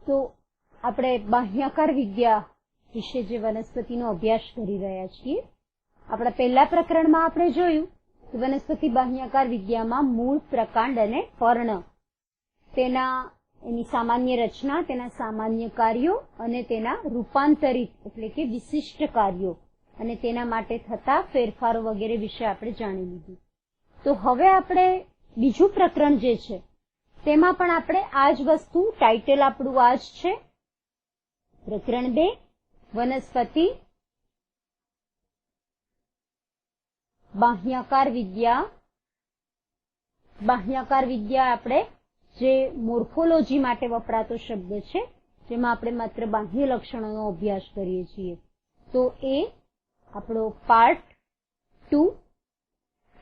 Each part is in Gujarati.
તો આપણે બાહ્યાકાર વિદ્યા વિશે જે વનસ્પતિનો અભ્યાસ કરી રહ્યા છીએ. આપણા પહેલા પ્રકરણમાં આપણે જોયું કે વનસ્પતિ બાહ્યાકાર વિદ્યામાં મૂળ, પ્રકાંડ અને પર્ણ, એની સામાન્ય રચના, તેના સામાન્ય કાર્યો અને તેના રૂપાંતરિત એટલે કે વિશિષ્ટ કાર્યો અને તેના માટે થતા ફેરફારો વગેરે વિશે આપણે જાણી લીધું. તો હવે આપણે બીજું પ્રકરણ જે છે તેમાં પણ આપણે આ જ વસ્તુ, ટાઇટલ આપણું આ જ છે, પ્રકરણ 2 વનસ્પતિ બાહ્યાકાર વિદ્યા. બાહ્યાકાર વિદ્યા આપણે જે મોર્ફોલોજી માટે વપરાતો શબ્દ છે, જેમાં આપણે માત્ર બાહ્ય લક્ષણોનો અભ્યાસ કરીએ છીએ. તો એ આપણો પાર્ટ 2.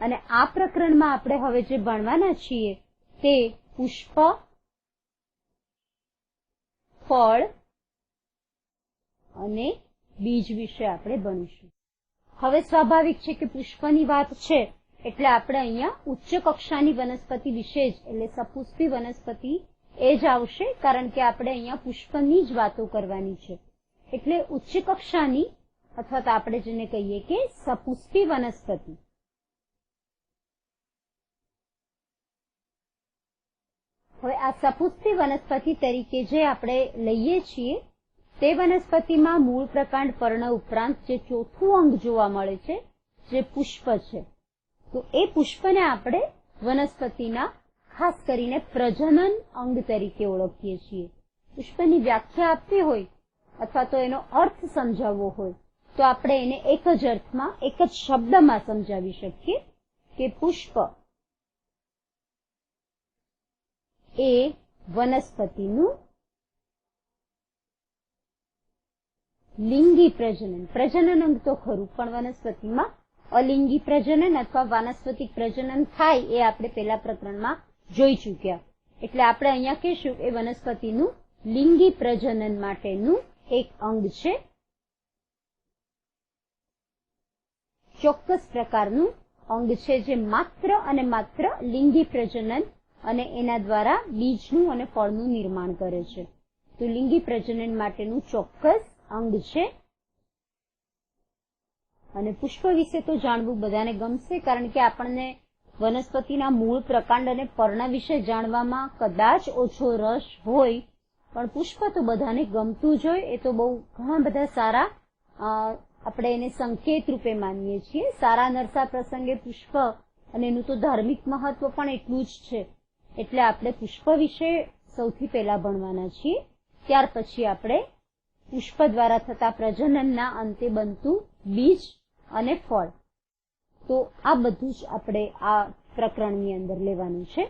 અને આ પ્રકરણમાં આપણે હવે જે ભણવાના છીએ તે પુષ્પ, ફળ અને બીજ વિશે આપણે ભણીશું. હવે સ્વાભાવિક છે કે પુષ્પની વાત છે એટલે આપણે અહીંયા ઉચ્ચ કક્ષાની વનસ્પતિ વિશે જ, એટલે સપુષ્પી વનસ્પતિ એ જ આવશે, કારણ કે આપણે અહીંયા પુષ્પની જ વાતો કરવાની છે. એટલે ઉચ્ચ કક્ષાની અથવા તો આપણે જેને કહીએ કે સપુષ્પી વનસ્પતિ. હવે આ સપુષ્પી વનસ્પતિ તરીકે જે આપણે લઈએ છીએ તે વનસ્પતિમાં મૂળ, પ્રકાંડ, પર્ણ ઉપરાંત જે ચોથું અંગ જોવા મળે છે જે પુષ્પ છે. તો એ પુષ્પને આપણે વનસ્પતિના ખાસ કરીને પ્રજનન અંગ તરીકે ઓળખીએ છીએ. પુષ્પની વ્યાખ્યા આપવી હોય અથવા તો એનો અર્થ સમજાવવો હોય તો આપણે એને એક જ અર્થમાં, એક જ શબ્દમાં સમજાવી શકીએ કે પુષ્પ એ વનસ્પતિનું લિંગી પ્રજનન. પ્રજનન અંગ તો ખરું, પણ વનસ્પતિમાં અલિંગી પ્રજનન અથવા વાનસ્પતિક પ્રજનન થાય એ આપણે પેલા પ્રકરણમાં જોઈ ચૂક્યા. એટલે આપણે અહીંયા કહીશું એ વનસ્પતિનું લિંગી પ્રજનન માટેનું એક અંગ છે. ચોક્કસ પ્રકારનું અંગ છે જે માત્ર અને માત્ર લિંગી પ્રજનન અને એના દ્વારા બીજનું અને ફળનું નિર્માણ કરે છે. તો લિંગી પ્રજનન માટેનું ચોક્કસ અંગ છે. અને પુષ્પ વિશે તો જાણવું બધાને ગમશે, કારણ કે આપણને વનસ્પતિના મૂળ, પ્રકાંડ અને પર્ણ વિશે જાણવામાં કદાચ ઓછો રસ હોય, પણ પુષ્પ તો બધાને ગમતું જ હોય. એ તો બહુ ઘણા બધા સારા, આપણે એને સંકેત રૂપે માનીએ છીએ. સારા નરસા પ્રસંગે પુષ્પ અને એનું તો ધાર્મિક મહત્વ પણ એટલું જ છે. એટલે આપણે પુષ્પ વિશે સૌથી પહેલા ભણવાના છીએ. ત્યાર પછી આપણે પુષ્પ દ્વારા થતા પ્રજનનના અંતે બનતું બીજ અને ફળ. તો આ બધું જ આપણે આ પ્રકરણની અંદર લેવાનું છે.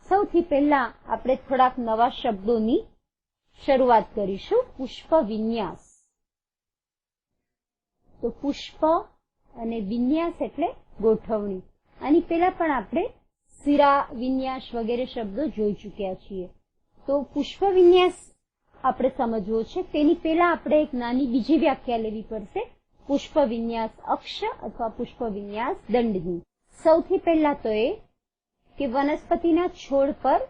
સૌથી પહેલા આપણે થોડાક નવા શબ્દોની શરૂઆત કરીશું. પુષ્પ વિન્યાસ. તો પુષ્પ અને વિન્યાસ એટલે ગોઠવણી. આની પહેલા પણ આપણે શિરા, વિન્યાસ વગેરે શબ્દો જોઈ ચૂક્યા છીએ. તો પુષ્પ વિન્યાસ આપણે સમજવો છે. તેની પહેલા આપણે એક નાની બીજી વ્યાખ્યા લેવી પડશે. પુષ્પ વિન્યાસ અક્ષ અથવા પુષ્પ વિન્યાસ દંડની. સૌથી પહેલા તો એ કે વનસ્પતિના છોડ પર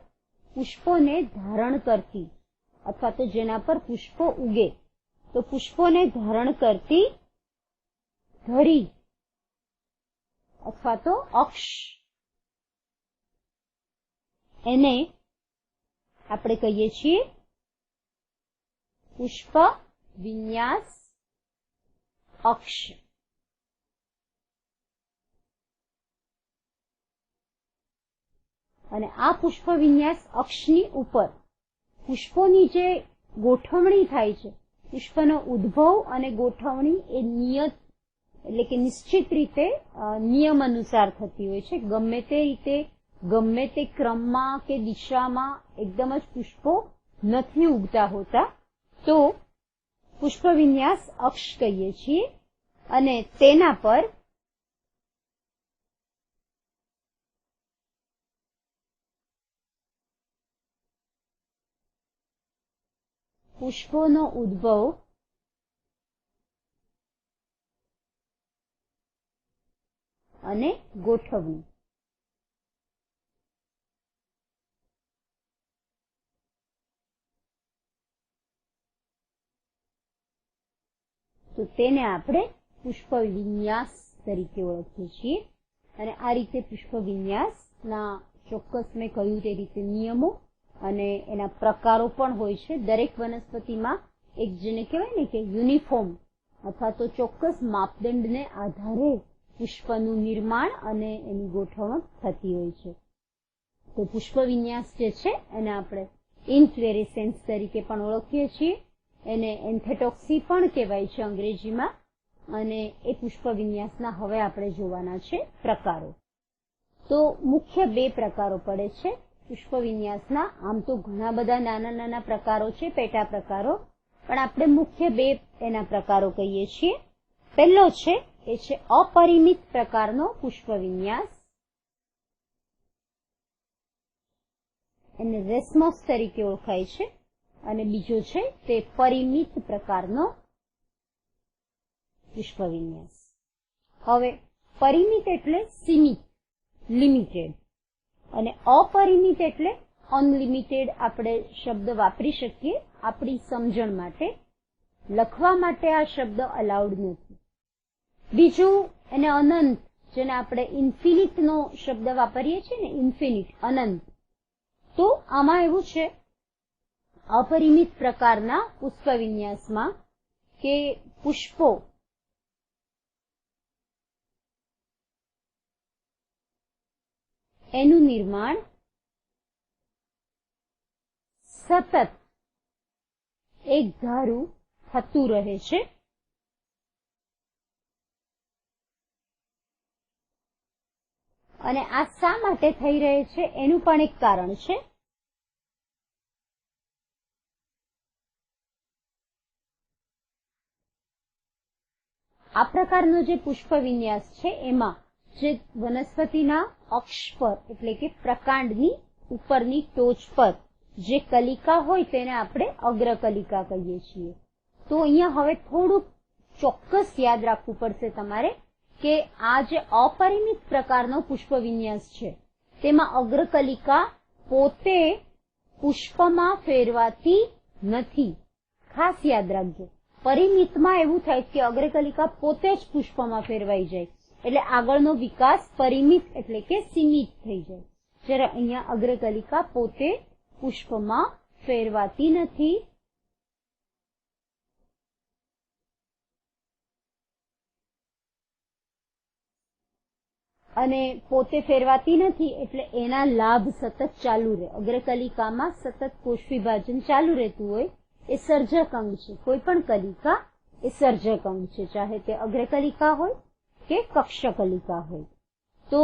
પુષ્પોને ધારણ કરતી અથવા તો જેના પર પુષ્પો ઉગે, તો પુષ્પોને ધારણ કરતી ધરી અથવા તો અક્ષ, એને આપણે કહીએ છીએ પુષ્પ વિન્યાસ અક્ષ. અને આ પુષ્પ વિન્યાસ અક્ષની ઉપર પુષ્પોની જે ગોઠવણી થાય છે, પુષ્પનો ઉદ્ભવ અને ગોઠવણી એ નિયત એટલે કે નિશ્ચિત રીતે નિયમ અનુસાર થતી હોય છે. ગમે તે રીતે, ગમે તે ક્રમમાં કે દિશામાં એકદમ જ પુષ્પો નથી ઉગતા હોતા. તો પુષ્પ વિન્યાસ અક્ષ કહીએ છીએ. અને તેના પર પુષ્પોનો ઉદ્ભવ અને ગોઠવણી. તો તેને આપણે પુષ્પ વિન્યાસ તરીકે ઓળખીએ છીએ. અને આ રીતે પુષ્પ વિન્યાસના ચોક્કસ મેં કહ્યું તે રીતે નિયમો અને એના પ્રકારો પણ હોય છે. દરેક વનસ્પતિમાં એક જેને કહેવાય ને કે યુનિફોર્મ અથવા તો ચોક્કસ માપદંડને આધારે પુષ્પનું નિર્માણ અને એની ગોઠવણ થતી હોય છે. તો પુષ્પ વિન્યાસ જે છે એને આપણે ઇન્ફ્લોરેસન્સ તરીકે પણ ઓળખીએ છીએ. એને એન્થેટોક્સી પણ કહેવાય છે અંગ્રેજીમાં. અને એ પુષ્પ વિન્યાસના હવે આપણે જોવાના છે પ્રકારો. તો મુખ્ય બે પ્રકારો પડે છે પુષ્પ વિન્યાસના. આમ તો ઘણા બધા નાના નાના પ્રકારો છે, પેટા પ્રકારો, પણ આપણે મુખ્ય બે એના પ્રકારો કહીએ છીએ. પહેલો છે એ છે અપરિમિત પ્રકારનો પુષ્પ વિન્યાસ. એને રેસ્મોસ તરીકે ઓળખાય છે. અને બીજો છે તે પરિમિત પ્રકારનો પુષ્પ વિન્યાસ. હવે પરિમિત એટલે સીમિત, લિમિટેડ, અને અપરિમિત એટલે અનલિમિટેડ. આપણે શબ્દ વાપરી શકીએ આપણી સમજણ માટે. લખવા માટે આ શબ્દ અલાઉડ નથી. બીજું એને અનંત, જેને આપણે ઇન્ફિનિટ નો શબ્દ વાપરીએ છીએ ને, ઇન્ફિનિટ, અનંત. તો આમાં એવું છે અપરિમિત પ્રકારના પુષ્પ વિન્યાસમાં કે પુષ્પો એનું નિર્માણ સતત એક ધારું થતું રહે છે. અને આ શા માટે થઈ રહે છે એનું પણ એક કારણ છે. આ પ્રકારનો જે પુષ્પ વિન્યાસ છે એમાં જે વનસ્પતિના અક્ષ પર એટલે કે પ્રકાંડની ઉપરની ટોચ પર જે કલિકા હોય તેને આપણે અગ્રકલિકા કહીએ છીએ. તો અહીંયા હવે થોડુંક ચોક્કસ યાદ રાખવું પડશે તમારે કે આ જે અપરિમિત પ્રકારનો પુષ્પ વિન્યાસ છે તેમાં અગ્રકલિકા પોતે પુષ્પમાં ફેરવાતી નથી. ખાસ યાદ રાખજો. પરિમિતમાં એવું થાય કે અગ્રકલિકા પોતે જ પુષ્પમાં ફેરવાઈ જાય એટલે આગળનો વિકાસ પરિમિત એટલે કે સીમિત થઈ જાય. જ્યારે અહીંયા અગ્રકલિકા પોતે પુષ્પમાં ફેરવાતી નથી. અને પોતે ફેરવાતી નથી એટલે એના લાભ સતત ચાલુ રહે. અગ્રકલિકામાં સતત કોષ વિભાજન ચાલુ રહેતું હોય એ સર્જક અંગ છે. કોઈ પણ કલિકા એ સર્જક અંગ છે, ચાહે તે અગ્રકલિકા હોય કે કક્ષકલિકા હોય. તો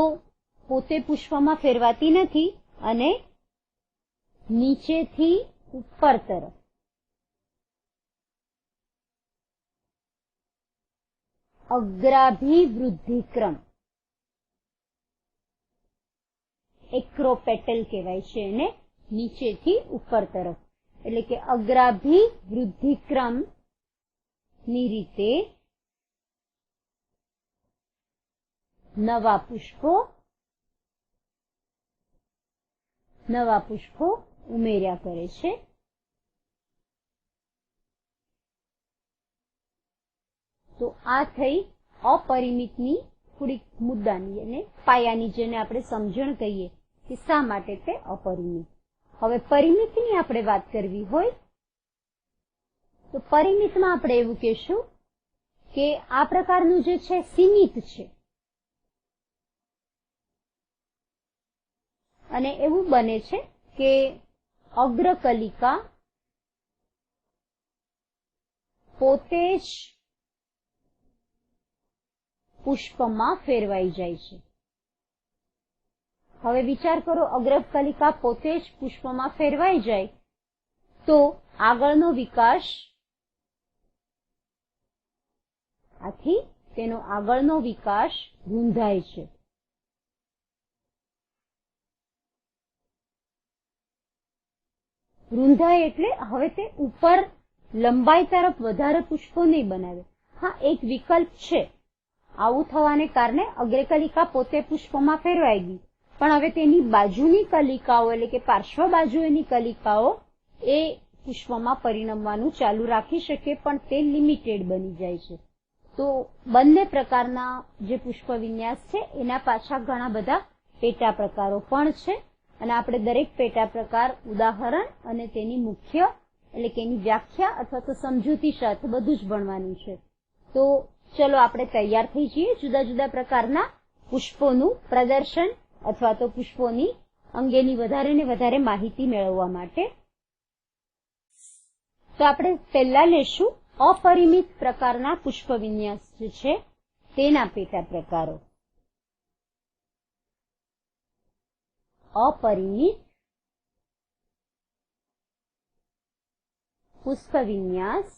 પોતે પુષ્પમાં ફેરવાતી નથી અને નીચેથી ઉપર તરફ અગ્રાભિવૃદ્ધિક્રમ, એક્રોપેટલ કહેવાય છે એને, નીચેથી ઉપર તરફ એટલે કે અગ્રાભિવૃદ્ધિક્રમ ની રીતે નવા પુષ્પો ઉમેર્યા કરે છે. તો આ થઈ અપરિમિતની થોડીક મુદ્દાની અને પાયાની, જેને આપણે સમજણ કહીએ કે શા માટે તે અપરિમિત. હવે પરિમિતની આપણે વાત કરવી હોય તો પરિમિતમાં આપણે એવું કહેશું કે આ પ્રકારનું જે છે સીમિત છે. અને એવું બને છે કે અગ્રકલિકા પોતે જ પુષ્પમાં ફેરવાઈ જાય છે. હવે વિચાર કરો, અગ્રકલિકા પોતે જ પુષ્પમાં ફેરવાઈ જાય તો આગળનો વિકાસ, આથી તેનો આગળનો વિકાસ રૂંધાય છે. રૂંધાય એટલે હવે તે ઉપર લંબાઈ તરફ વધારે પુષ્પો નહીં બનાવે. હા, એક વિકલ્પ છે. આવું થવાને કારણે અગ્રકલિકા પોતે પુષ્પમાં ફેરવાઈ ગઈ, પણ હવે તેની બાજુની કલિકાઓ એટલે કે પાર્શ્વ બાજુની કલિકાઓ એ પુષ્પમાં પરિણમવાનું ચાલુ રાખી શકે, પણ તે લિમિટેડ બની જાય છે. તો બંને પ્રકારના જે પુષ્પ વિન્યાસ છે એના પાછા ઘણા બધા પેટા પ્રકારો પણ છે અને આપણે દરેક પેટા પ્રકાર, ઉદાહરણ અને તેની મુખ્ય એટલે કે એની વ્યાખ્યા અથવા તો સમજૂતી સાથે બધું જ ભણવાનું છે. તો ચલો આપણે તૈયાર થઈ જઈએ જુદા જુદા પ્રકારના પુષ્પોનું પ્રદર્શન અથવા તો પુષ્પોની અંગેની વધારે ને વધારે માહિતી મેળવવા માટે. તો આપણે પહેલા લેશું અપરિમિત પ્રકારના પુષ્પ વિન્યાસ જે છે તેના પેટા પ્રકારો. અપરિમિત પુષ્પ વિન્યાસ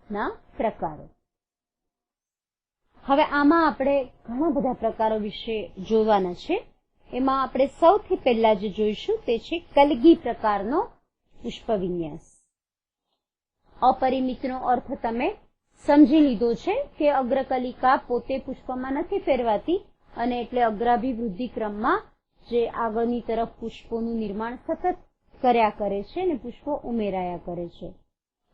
ના પ્રકારો. હવે આમાં આપણે ઘણા બધા પ્રકારો વિશે જોવાના છે. એમાં આપણે સૌથી પહેલા જે જોઈશું તે છે કલગી પ્રકારનો પુષ્પ વિન્યાસ. અપરિમિતનો અર્થ તમે સમજી લીધો છે કે અગ્રકલિકા પોતે પુષ્પમાં નથી ફેરવાતી અને એટલે અગ્રાભિવૃદ્ધિ ક્રમમાં જે આગળની તરફ પુષ્પોનું નિર્માણ સતત કર્યા કરે છે અને પુષ્પો ઉમેરાયા કરે છે.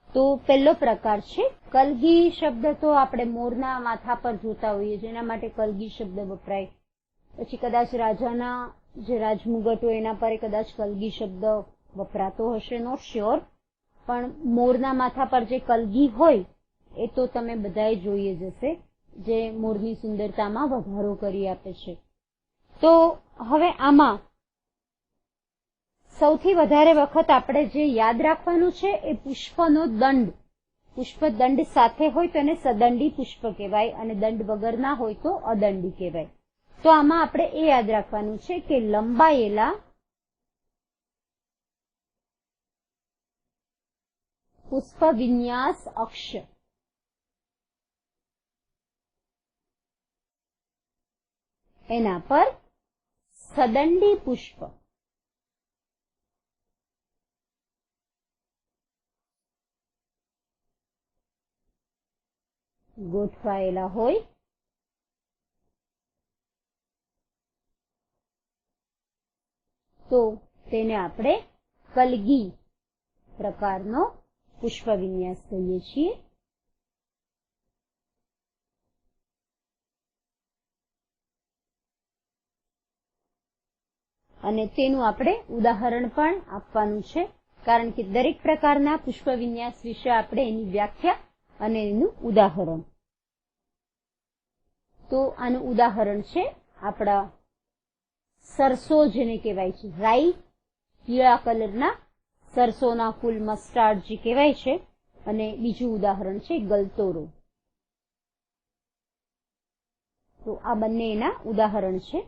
તો પહેલો પ્રકાર છે કલગી. શબ્દ તો આપણે મોરના માથા પર જોતા હોઈએ જેના માટે કલગી શબ્દ વપરાય. પછી કદાચ રાજાના જે રાજમુગટ હોય એના પર કદાચ કલગી શબ્દ વપરાતો હશે, નોટ શ્યોર. પણ મોરના માથા પર જે કલગી હોય એ તો તમે બધાએ જોઈએ જ હશે, જે મોરની સુંદરતામાં વધારો કરી આપે છે. તો હવે આમાં સૌથી વધારે વખત આપણે જે યાદ રાખવાનું છે એ પુષ્પનો દંડ. પુષ્પ દંડ સાથે હોય તો એને સદંડી પુષ્પ કહેવાય અને દંડ વગર ના હોય તો અદંડી કહેવાય. તો આમાં આપણે એ યાદ રાખવાનું છે કે લંબાયેલા પુષ્પ વિન્યાસ અક્ષ એના પર સદંડી પુષ્પ ગોઠવાયેલા હોય તો તેને આપણે કલગી પ્રકારનો પુષ્પ વિન્યાસ કહીએ છીએ. અને તેનું આપણે ઉદાહરણ પણ આપવાનું છે કારણ કે દરેક પ્રકારના પુષ્પ વિન્યાસ વિશે આપણે એની વ્યાખ્યા અને એનું ઉદાહરણ. તો આનું ઉદાહરણ છે આપણા સરસો જેને કહેવાય છે, રાઈ, પીળા કલરના સરસોના ફૂલ, મસ્ટાર્ડ જે કહેવાય છે. અને બીજું ઉદાહરણ છે ગલતોરો. તો આ બંને એના ઉદાહરણ છે.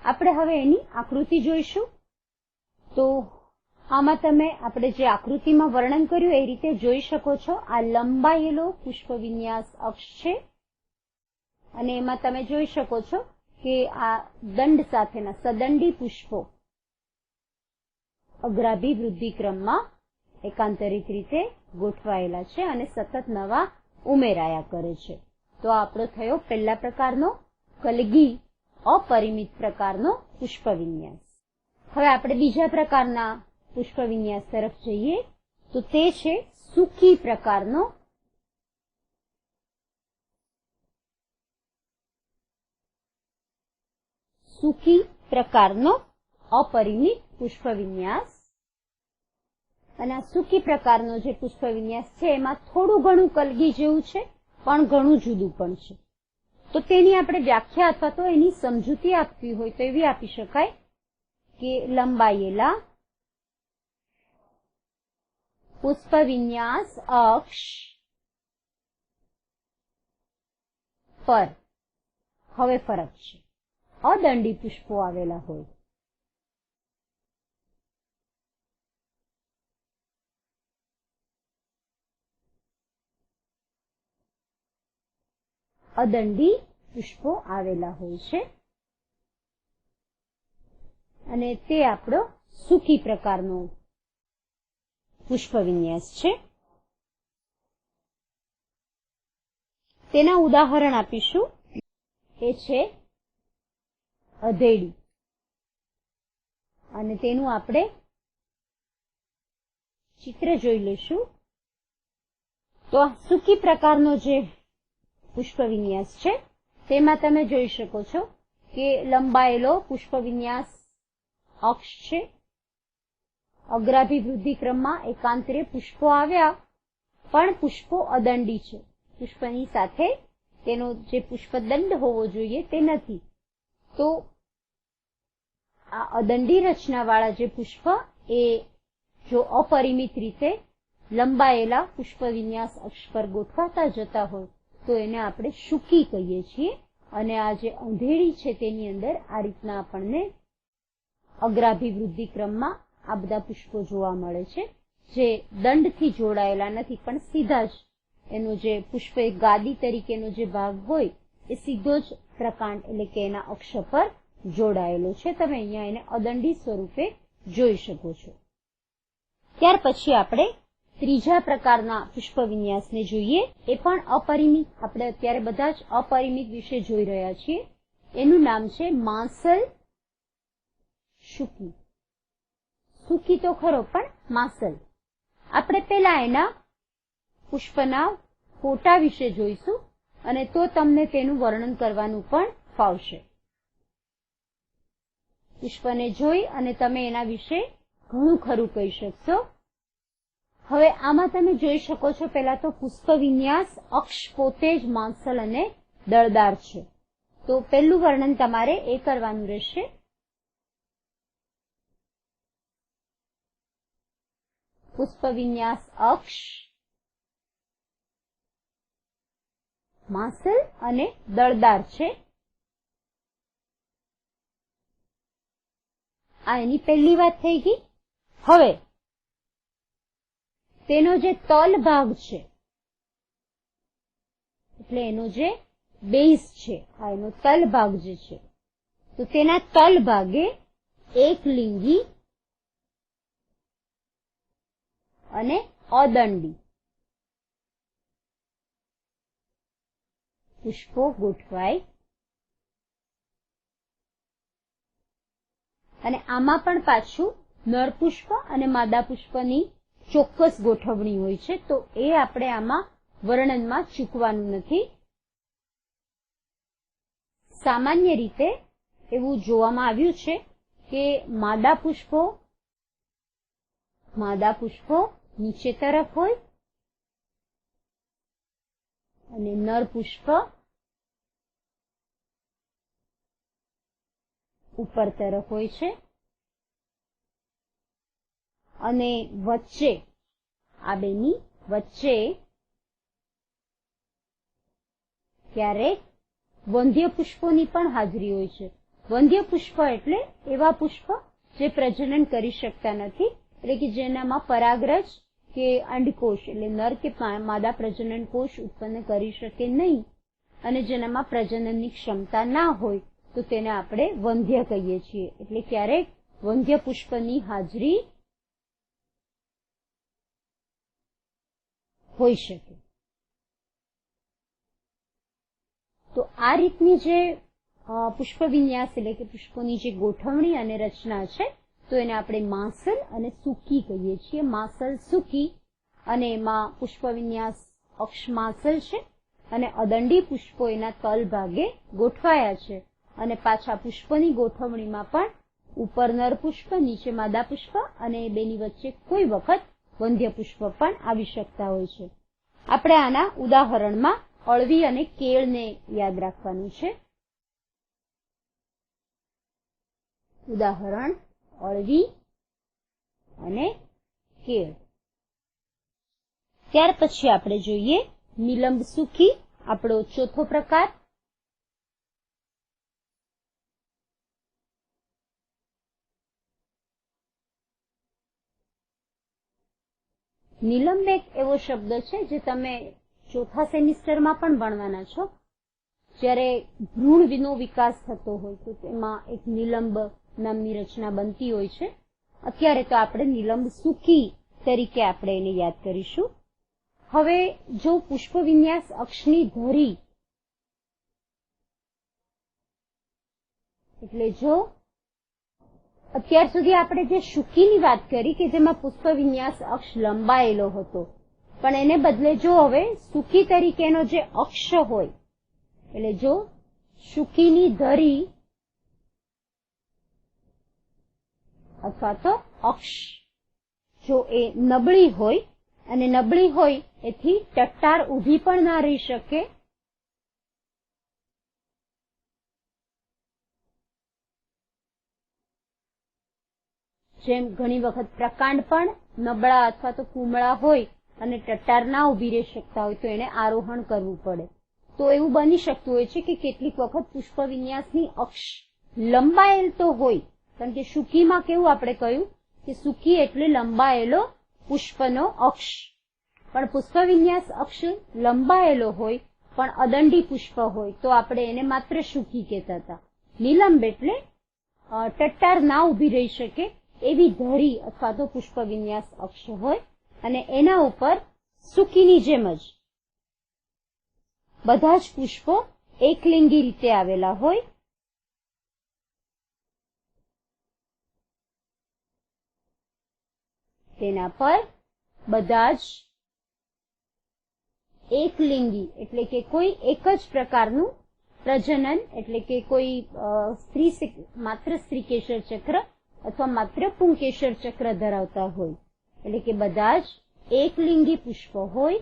આપણે હવે એની આકૃતિ જોઈશું. તો આમાં તમે આપણે જે આકૃતિમાં વર્ણન કર્યું એ રીતે જોઈ શકો છો. આ લંબાયેલો પુષ્પ વિન્યાસ અક્ષ છે અને એમાં તમે જોઈ શકો છો કે આ દંડ સાથેના સદંડી પુષ્પો અગ્રાભિવૃદ્ધિ ક્રમમાં એકાંતરિત રીતે ગોઠવાયેલા છે અને સતત નવા ઉમેરાયા કરે છે. તો આપણો થયો પહેલા પ્રકારનો કલગી અપરિમિત પ્રકારનો પુષ્પ વિન્યાસ. હવે આપણે બીજા પ્રકારના પુષ્પ વિન્યાસ તરફ જઈએ તો તે છે સૂકી પ્રકારનો અપરિમિત પુષ્પ વિન્યાસ. અને આ સૂકી પ્રકારનો જે પુષ્પ વિન્યાસ છે એમાં થોડું ઘણું કલગી જેવું છે પણ ઘણું જુદું પણ છે. તો તેની આપણે વ્યાખ્યા અથવા તો એની સમજૂતી આપવી હોય તો એવી આપી શકાય કે લંબાયેલા પુષ્પ વિન્યાસ અક્ષ પર હવે ફરક છે. અદંડી પુષ્પો આવેલા હોય. અદંડી પુષ્પો આવેલા હોય છે અને તે આપણો સૂકી પ્રકારનો પુષ્પ વિન્યાસ છે. તેના ઉદાહરણ આપીશું. એ છે અધેડી અને તેનું આપણે ચિત્ર જોઈ લઈશું. તો આ સૂકી પ્રકારનો જે પુષ્પવિન્યાસ છે તેમાં તમે જોઈ શકો છો કે લંબાયેલો પુષ્પવિન્યાસ અક્ષ છે. અગ્રાભિવૃદ્ધિ ક્રમમાં એકાંતરે પુષ્પો આવ્યા, પણ પુષ્પો અદંડી છે. પુષ્પની સાથે તેનો જે પુષ્પદંડ હોવો જોઈએ તે નથી. તો આ અદંડી રચનાવાળા જે પુષ્પ એ જો અપરિમિત રીતે લંબાયેલા પુષ્પવિન્યાસ અક્ષ પર ગોઠવાતા જતા હોય તો એને આપણે સૂકી કહીએ છીએ. અને આ જે અંધેરી છે તેની અંદર આ રીતના આપણને અગ્રાભિવૃદ્ધિ ક્રમમાં આ બધા પુષ્પો જોવા મળે છે, જે દંડથી જોડાયેલા નથી, પણ સીધા જ એનો જે પુષ્પ એક ગાદી તરીકેનો જે ભાગ હોય એ સીધો જ પ્રકાંડ એટલે કે એના અક્ષ પર જોડાયેલો છે. તમે અહીંયા એને અદંડી સ્વરૂપે જોઈ શકો છો. ત્યાર પછી આપણે ત્રીજા પ્રકારના પુષ્પવિન્યાસને જોઈએ. એ પણ અપરિમિત. આપણે અત્યારે બધા જ અપરિમિત વિશે જોઈ રહ્યા છીએ. એનું નામ છે માંસલ સૂકી. સૂકી તો ખરો, પણ માંસલ. આપણે પેલા એના પુષ્પના ફોટા વિશે જોઈશું અને તો તમને તેનું વર્ણન કરવાનું પણ ફાવશે. પુષ્પને જોઈ અને તમે એના વિશે ઘણું ખરું કહી શકશો. હવે આમાં તમે જોઈ શકો છો પહેલા તો પુષ્પવિન્યાસ અક્ષ પોતે જ માંસલ અને દળદાર છે. તો પહેલું વર્ણન તમારે એ કરવાનું રહેશે. પુષ્પવિન્યાસ અક્ષ માંસલ અને દળદાર છે. આ એની પહેલી વાત થઈ ગઈ. હવે તેનો જે તલ ભાગ છે એટલે એનો જે બેઝ છે, આ એનો તલ ભાગ જે છે, તો તેના તલ ભાગે એક લિંગી અને અદંડી પુષ્પો ગોઠવાય. અને આમાં પણ પાછું નર પુષ્પ અને માદા પુષ્પની ચોક્કસ ગોઠવણી હોય છે. તો એ આપણે આમાં વર્ણનમાં ચૂકવાનું નથી. સામાન્ય રીતે એવું જોવામાં આવ્યું છે કે માદા પુષ્પો નીચે તરફ હોય અને નર પુષ્પ ઉપર તરફ હોય છે. અને વચ્ચે આ બેની વચ્ચે ક્યારેક વંધ્ય પુષ્પોની પણ હાજરી હોય છે. વંધ્ય પુષ્પ એટલે એવા પુષ્પ જે પ્રજનન કરી શકતા નથી, એટલે કે જેનામાં પરાગરજ કે અંડકોષ એટલે નર કે માદા પ્રજનન કોષ ઉત્પન્ન કરી શકે નહીં અને જેનામાં પ્રજનનની ક્ષમતા ના હોય તો તેને આપણે વંધ્ય કહીએ છીએ. એટલે ક્યારેક વંધ્ય પુષ્પની હાજરી હોઈ શકે. તો આ રીતની જે પુષ્પવિન્યાસ એટલે કે પુષ્પોની જે ગોઠવણી અને રચના છે તો એને આપણે માંસલ અને સૂકી કહીએ છીએ. માંસલ સૂકી, અને એમાં પુષ્પવિન્યાસ અક્ષ માંસલ છે અને અદંડી પુષ્પો એના તલ ભાગે ગોઠવાયા છે. અને પાછા પુષ્પની ગોઠવણીમાં પણ ઉપર નર પુષ્પ, નીચે માદા પુષ્પ અને બેની વચ્ચે કોઈ વખત વંધ્ય પુષ્પ પણ આવી શકતા હોય છે. આપણે આના ઉદાહરણમાં અળવી અને કેળને યાદ રાખવાનું છે. ઉદાહરણ અળવી અને કેળ. ત્યાર પછી આપણે જોઈએ નિલંબ સૂકી, આપણો ચોથો પ્રકાર. નિલંબ એક એવો શબ્દ છે જે તમે ચોથા સેમિસ્ટરમાં પણ ભણવાના છો. જ્યારે ભ્રૂણનો વિકાસ થતો હોય તો તેમાં એક નિલંબ નામની રચના બનતી હોય છે. અત્યારે તો આપણે નિલંબ સૂકી તરીકે આપણે એને યાદ કરીશું. હવે જો પુષ્પવિન્યાસ અક્ષની ધરી એટલે જો અત્યાર સુધી આપણે જે સૂકીની વાત કરી કે જેમાં પુષ્પવિન્યાસ અક્ષ લંબાયેલો હતો, પણ એને બદલે જો હવે સુકી તરીકેનો જે અક્ષ હોય, એટલે જો શુકીની ધરી અથવા તો અક્ષ જો એ નબળી હોય, અને નબળી હોય એથી ટટ્ટાર ઊભી પણ ના રહી શકે, જેમ ઘણી વખત પ્રકાંડ પણ નબળા અથવા તો કુમળા હોય અને ટટ્ટાર ના ઊભી રહી શકતા હોય તો એને આરોહણ કરવું પડે. તો એવું બની શકતું હોય છે કે કેટલીક વખત પુષ્પ વિન્યાસની અક્ષ લંબાયેલ તો હોય, કારણ કે શુકીમાં કેવું આપણે કહ્યું કે શુકી એટલે લંબાયેલો પુષ્પનો અક્ષ, પણ પુષ્પ વિન્યાસ અક્ષ લંબાયેલો હોય પણ અદંડી પુષ્પ હોય તો આપણે એને માત્ર શુકી કહેતા હતા. નિલંબ એટલે ટટ્ટાર ના ઊભી રહી શકે એવી ધરી અથવા તો પુષ્પ વિન્યાસ અક્ષ હોય, અને એના ઉપર શુકીની જેમ જ બધા જ પુષ્પો એકલિંગી રીતે આવેલા હોય. તેના પર બધા જ એકલિંગી એટલે કે કોઈ એક જ પ્રકારનું પ્રજનન એટલે કે કોઈ માત્ર સ્ત્રી કેસર ચક્ર અથવા માત્ર પુંકેસર ચક્ર ધરાવતા હોય, એટલે કે બધા જ એકલિંગી પુષ્પ હોય.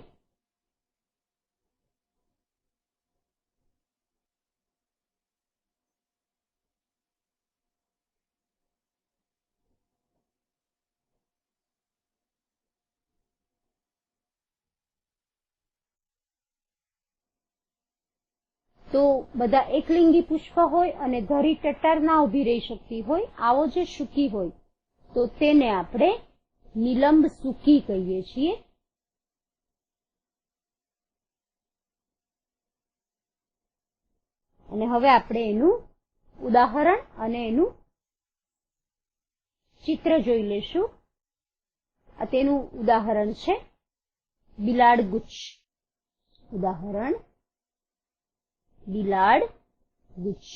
તો બધા એકલિંગી પુષ્પ હોય અને ધરી ટટ્ટાર ના ઊભી રહી શકતી હોય, આવો જે શુકી હોય તો તેને આપણે નિલંબ શુકી કહીએ છીએ. અને હવે આપણે એનું ઉદાહરણ અને એનું ચિત્ર જોઈ લેશું. આ તેનું ઉદાહરણ છે બિલાડ ગુચ્છ. ઉદાહરણ બિલાડ ગુચ્છ.